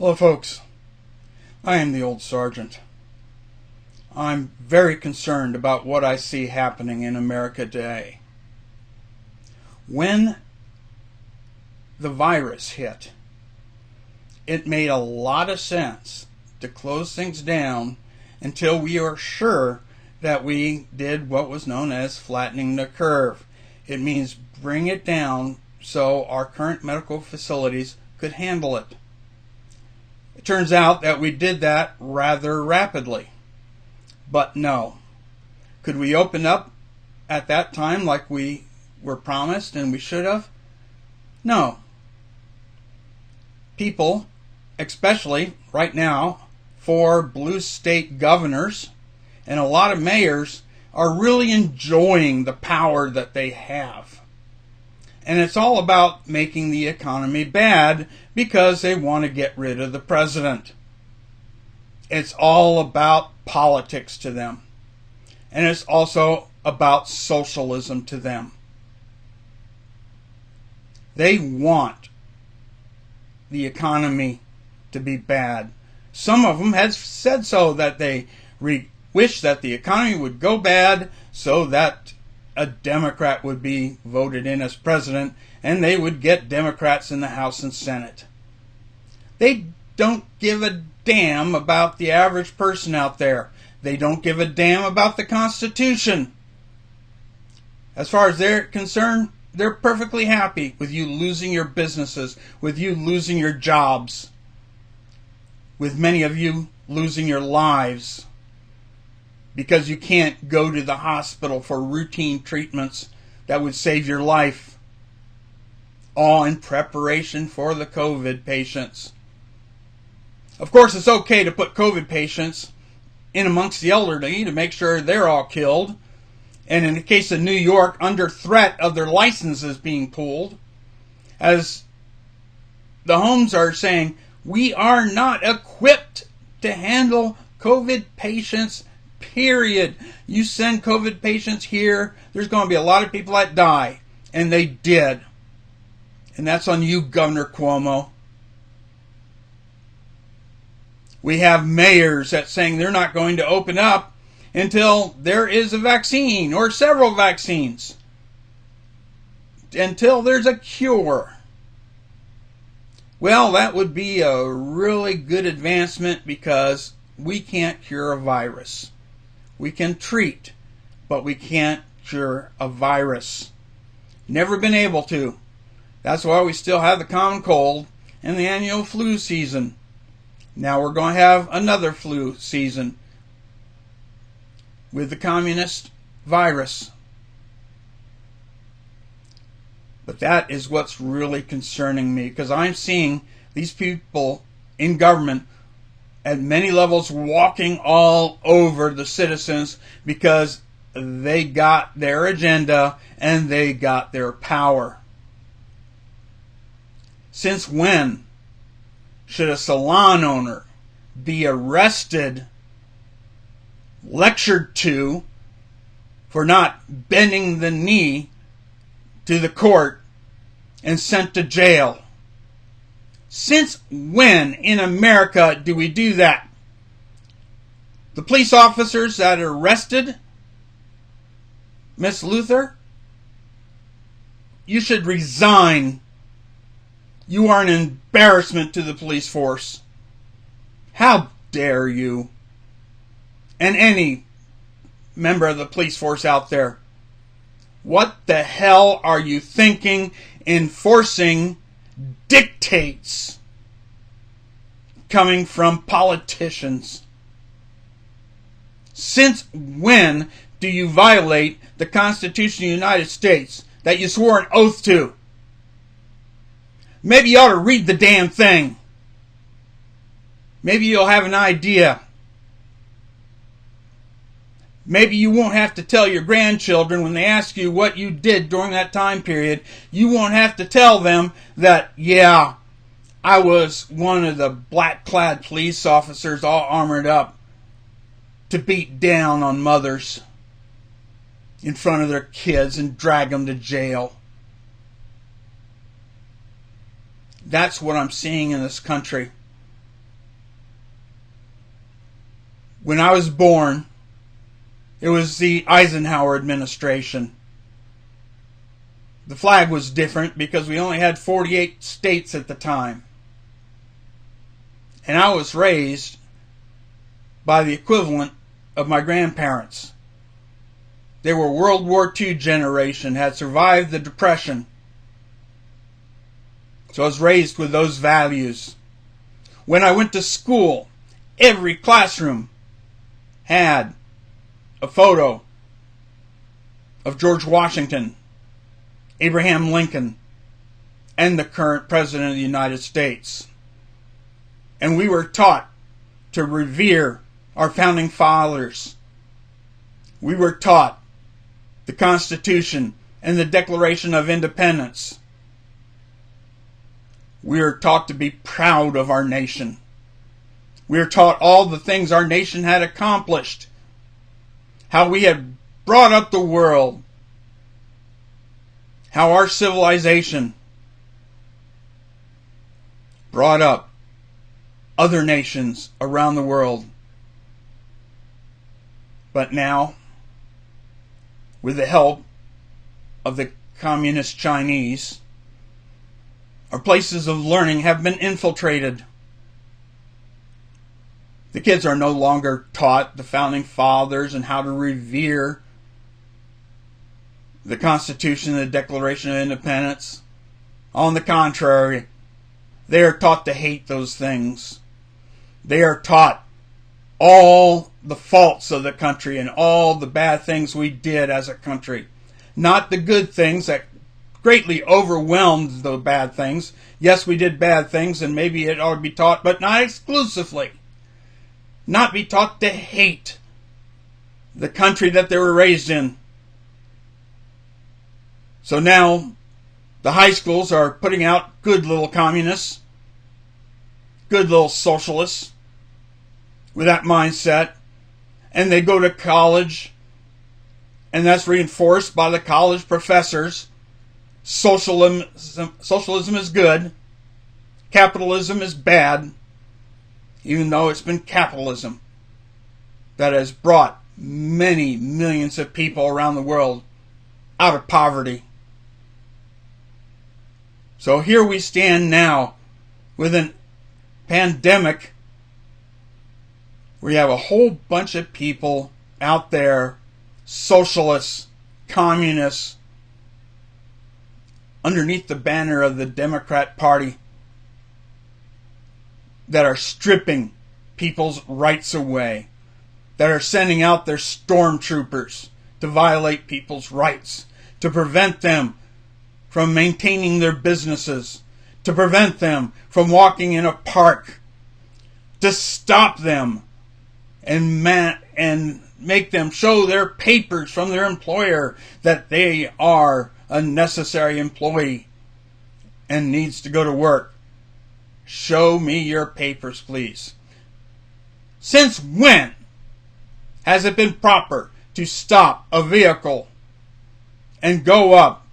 Hello folks, I am the old sergeant. I'm very concerned about what I see happening in America today. When the virus hit, it made a lot of sense to close things down until we are sure that we did what was known as flattening the curve. It means bring it down so our current medical facilities could handle it. It turns out that we did that rather rapidly. But no. Could we open up at that time like we were promised and we should have? No. People, especially right now, 4 blue state governors and a lot of mayors are really enjoying the power that they have. And it's all about making the economy bad because they want to get rid of the president. It's all about politics to them. And it's also about socialism to them. They want the economy to be bad. Some of them have said so, that they wish that the economy would go bad so that a Democrat would be voted in as president and they would get Democrats in the House and Senate. They don't give a damn about the average person out there. They don't give a damn about the Constitution. As far as they're concerned, they're perfectly happy with you losing your businesses, with you losing your jobs, with many of you losing your lives because you can't go to the hospital for routine treatments that would save your life, all in preparation for the COVID patients. Of course, it's okay to put COVID patients in amongst the elderly to make sure they're all killed, and in the case of New York, under threat of their licenses being pulled, as the homes are saying, we are not equipped to handle COVID patients, period. You send COVID patients here, there's going to be a lot of people that die. And they did. And that's on you, Governor Cuomo. We have mayors that saying they're not going to open up until there is a vaccine or several vaccines. Until there's a cure. Well, that would be a really good advancement because we can't cure a virus. We can treat, but we can't cure a virus. Never been able to. That's why we still have the common cold and the annual flu season. Now we're going to have another flu season with the communist virus. But that is what's really concerning me, because I'm seeing these people in government at many levels walking all over the citizens because they got their agenda and they got their power. Since when should a salon owner be arrested, lectured to, for not bending the knee to the court and sent to jail? Since when in America do we do that? The police officers that arrested Miss Luther, you should resign. You are an embarrassment to the police force. How dare you? And any member of the police force out there. What the hell are you thinking, enforcing dictates coming from politicians? Since when do you violate the Constitution of the United States that you swore an oath to? Maybe you ought to read the damn thing. Maybe you'll have an idea. Maybe you won't have to tell your grandchildren when they ask you what you did during that time period. You won't have to tell them that, yeah, I was one of the black-clad police officers all armored up to beat down on mothers in front of their kids and drag them to jail. That's what I'm seeing in this country. When I was born, it was the Eisenhower Administration. The flag was different because we only had 48 states at the time. And I was raised by the equivalent of my grandparents. They were World War II generation, had survived the Depression. So I was raised with those values. When I went to school, every classroom had a photo of George Washington, Abraham Lincoln, and the current President of the United States. And we were taught to revere our founding fathers. We were taught the Constitution and the Declaration of Independence. We are taught to be proud of our nation. We are taught all the things our nation had accomplished, how we had brought up the world, how our civilization brought up other nations around the world. But now, with the help of the communist Chinese, our places of learning have been infiltrated. The kids are no longer taught the founding fathers and how to revere the Constitution and the Declaration of Independence. On the contrary, they are taught to hate those things. They are taught all the faults of the country and all the bad things we did as a country. Not the good things that greatly overwhelmed the bad things. Yes, we did bad things and maybe it ought to be taught, but not exclusively. Not be taught to hate the country that they were raised in. So now the high schools are putting out good little communists, good little socialists with that mindset, and they go to college, and that's reinforced by the college professors. Socialism is good, capitalism is bad, even though it's been capitalism that has brought many millions of people around the world out of poverty. So here we stand now with a pandemic. We have a whole bunch of people out there, socialists, communists, underneath the banner of the Democrat Party, that are stripping people's rights away, that are sending out their stormtroopers to violate people's rights, to prevent them from maintaining their businesses, to prevent them from walking in a park, to stop them and make them show their papers from their employer that they are a necessary employee and needs to go to work. Show me your papers, please. Since when has it been proper to stop a vehicle and go up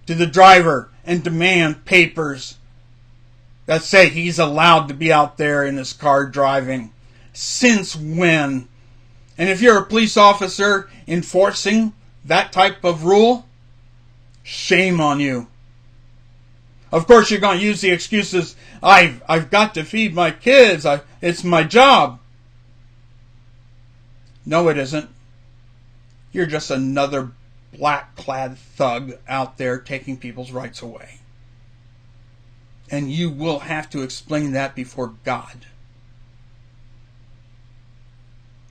to the driver and demand papers that say he's allowed to be out there in his car driving? Since when? And if you're a police officer enforcing that type of rule, shame on you. Of course, you're going to use the excuses, I've got to feed my kids, it's my job. No, it isn't. You're just another black-clad thug out there taking people's rights away. And you will have to explain that before God.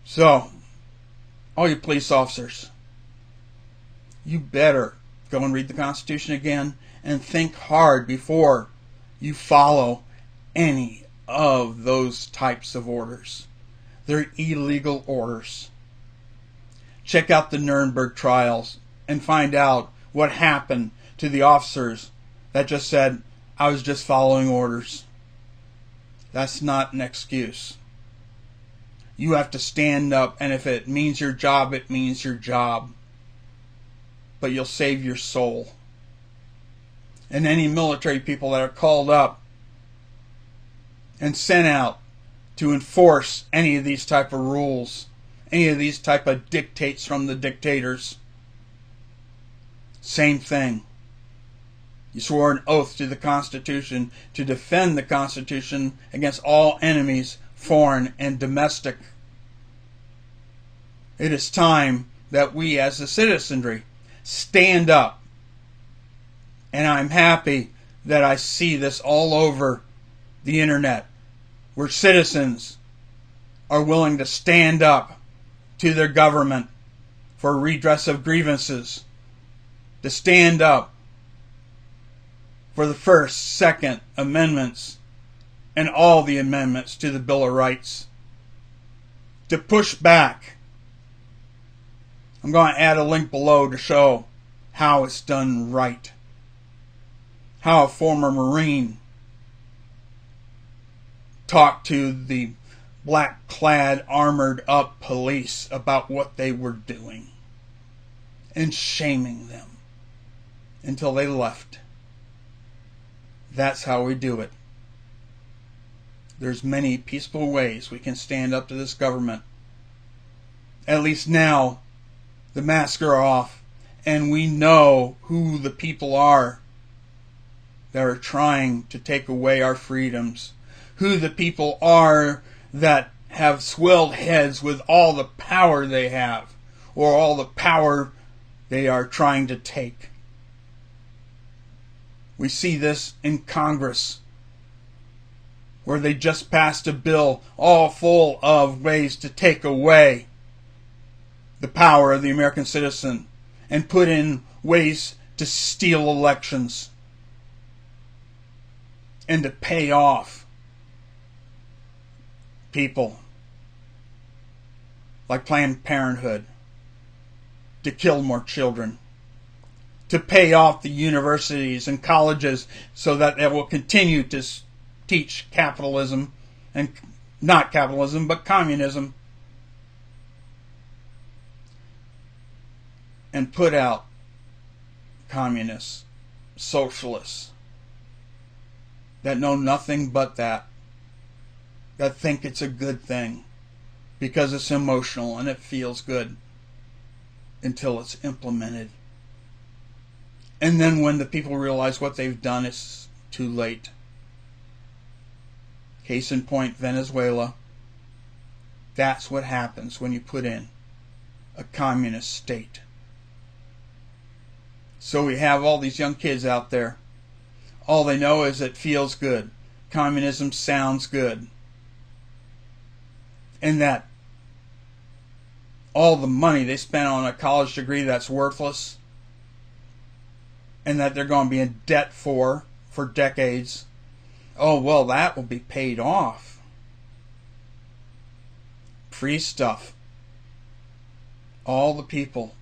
So, all you police officers, you better go and read the Constitution again and think hard before you follow any of those types of orders. They're illegal orders. Check out the Nuremberg trials and find out what happened to the officers that just said, I was just following orders. That's not an excuse. You have to stand up, and if it means your job, it means your job. But you'll save your soul. And any military people that are called up and sent out to enforce any of these type of rules, any of these type of dictates from the dictators. Same thing. You swore an oath to the Constitution to defend the Constitution against all enemies, foreign and domestic. It is time that we as the citizenry stand up. And I'm happy that I see this all over the internet, where citizens are willing to stand up to their government for redress of grievances, to stand up for the First, Second Amendments and all the amendments to the Bill of Rights, to push back. I'm going to add a link below to show how it's done right. How a former Marine talked to the black-clad, armored-up police about what they were doing and shaming them until they left. That's how we do it. There's many peaceful ways we can stand up to this government. At least now, the masks are off, and we know who the people are that are trying to take away our freedoms. Who the people are that have swelled heads with all the power they have, or all the power they are trying to take. We see this in Congress, where they just passed a bill all full of ways to take away the power of the American citizen and put in ways to steal elections and to pay off people like Planned Parenthood, to kill more children, to pay off the universities and colleges so that they will continue to teach capitalism, and not capitalism, but communism, and put out communists, socialists, that know nothing but that think it's a good thing because it's emotional and it feels good until it's implemented. And then when the people realize what they've done, it's too late. Case in point, Venezuela. That's what happens when you put in a communist state. So we have all these young kids out there. All they know is it feels good. Communism sounds good. And that all the money they spent on a college degree that's worthless, and that they're going to be in debt for decades, oh, well, that will be paid off. Free stuff. All the people.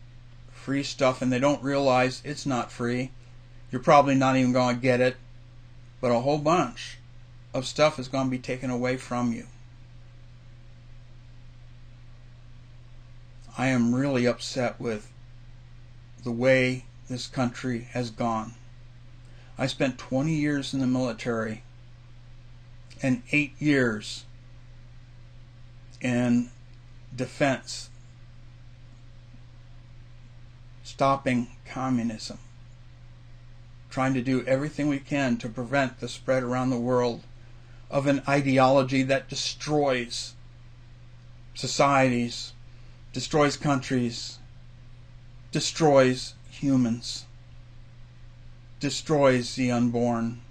Free stuff, and they don't realize it's not free. You're probably not even going to get it, but a whole bunch of stuff is going to be taken away from you. I am really upset with the way this country has gone. I spent 20 years in the military and 8 years in defense, stopping communism, trying to do everything we can to prevent the spread around the world of an ideology that destroys societies, destroys countries, destroys humans, destroys the unborn.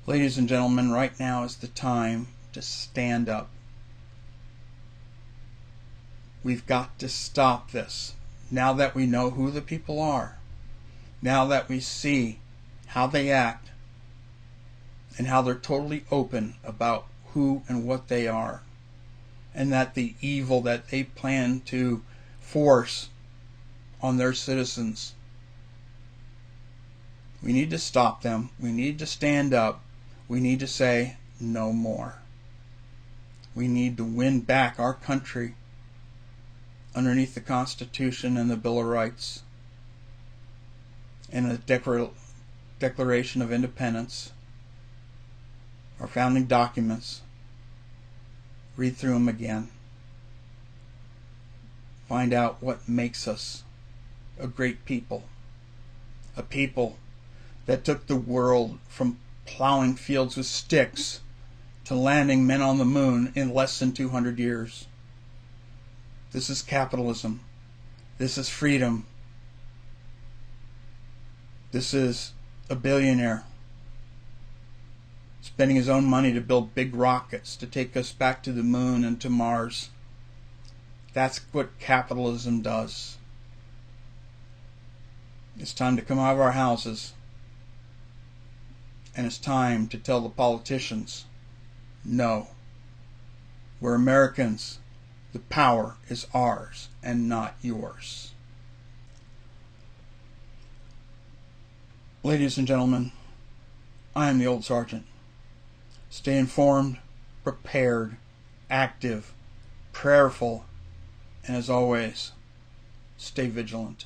Ladies and gentlemen, right now is the time to stand up. We've got to stop this. Now that we know who the people are, now that we see how they act, and how they're totally open about who and what they are, and that the evil that they plan to force on their citizens, we need to stop them. We need to stand up. We need to say no more. We need to win back our country underneath the Constitution and the Bill of Rights and the Declaration of Independence our founding documents, read through them again, find out what makes us a great people, a people that took the world from plowing fields with sticks to landing men on the moon in less than 200 years. This is capitalism. This is freedom. This is a billionaire spending his own money to build big rockets to take us back to the moon and to Mars. That's what capitalism does. It's time to come out of our houses, and it's time to tell the politicians, no. We're Americans. The power is ours and not yours. Ladies and gentlemen, I am the old sergeant. Stay informed, prepared, active, prayerful, and as always, stay vigilant.